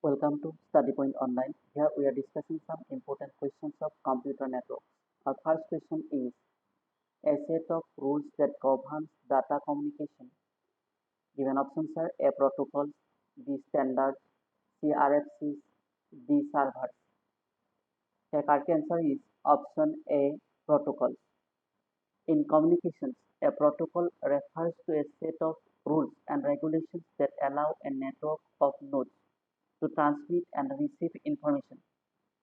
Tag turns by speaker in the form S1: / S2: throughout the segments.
S1: Welcome to Study Point Online. Here we are discussing some important questions of computer networks. Our first question is a set of rules that governs data communication. Given options are A protocols, B standards, C RFCs, D servers. The correct answer is option A protocols. In communications, a protocol refers to a set of rules and regulations that allow a network of nodes to transmit and receive information.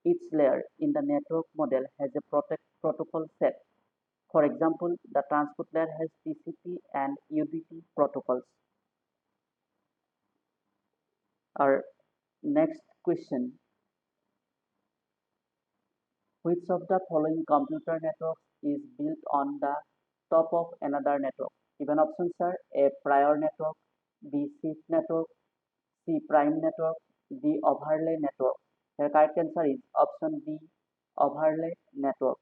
S1: Each layer in the network model has a protocol set. For example, the transport layer has TCP and UDP protocols. Our next question: which of the following computer networks is built on the top of another network? Given options are A prior network, B shift network, C prime network, D overlay network. The correct answer is option D overlay network.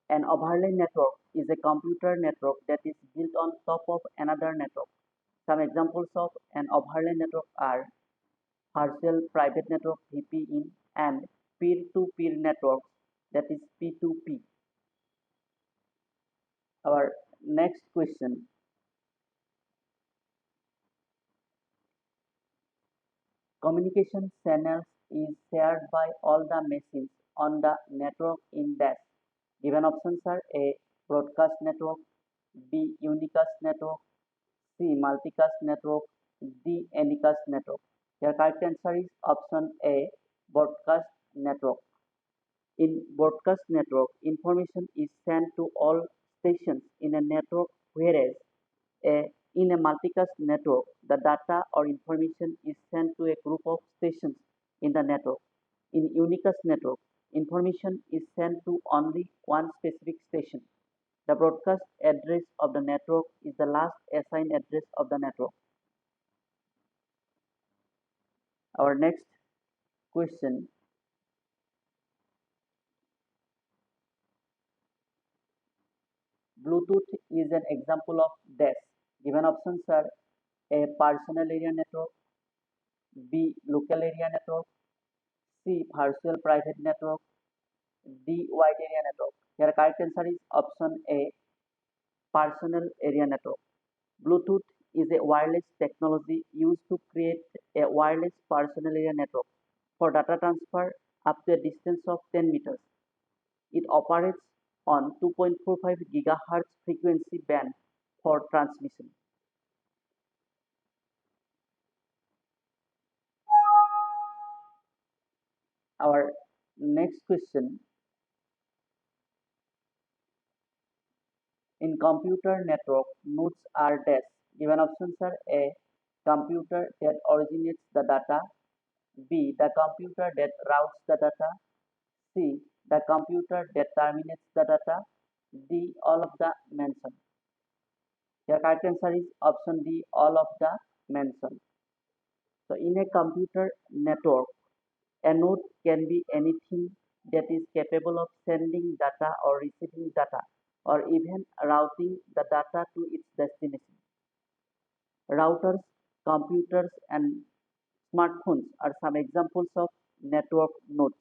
S1: An overlay network is a computer network that is built on top of another network. Some examples of an overlay network are virtual private network VPN and peer-to-peer networks, that is P2P. Our next question: communication channels is shared by all the machines on the network in dash. Given options are A broadcast network, B unicast network, C multicast network, D anycast network. The correct answer is option A broadcast network. In broadcast network, information is sent to all stations in a network, whereas in a multicast network, the data or information is sent to a group of stations in the network. In unicast network, information is sent to only one specific station. The broadcast address of the network is the last assigned address of the network. Our next question: Bluetooth is an example of dash. Given options are A personal area network, B local area network, C virtual private network, D wide area network. Here correct answer is option A personal area network. Bluetooth is a wireless technology used to create a wireless personal area network for data transfer up to a distance of 10 meters. It operates on 2.45 GHz frequency band for transmission. Our next question: in computer network, nodes are dash. Given options are A computer that originates the data, B the computer that routes the data, C the computer that terminates the data, D all of the mentioned. The correct answer is option D all of the mentioned. So in a computer network, a node can be anything that is capable of sending data or receiving data or even routing the data to its destination. Routers, computers, and smartphones are some examples of network nodes.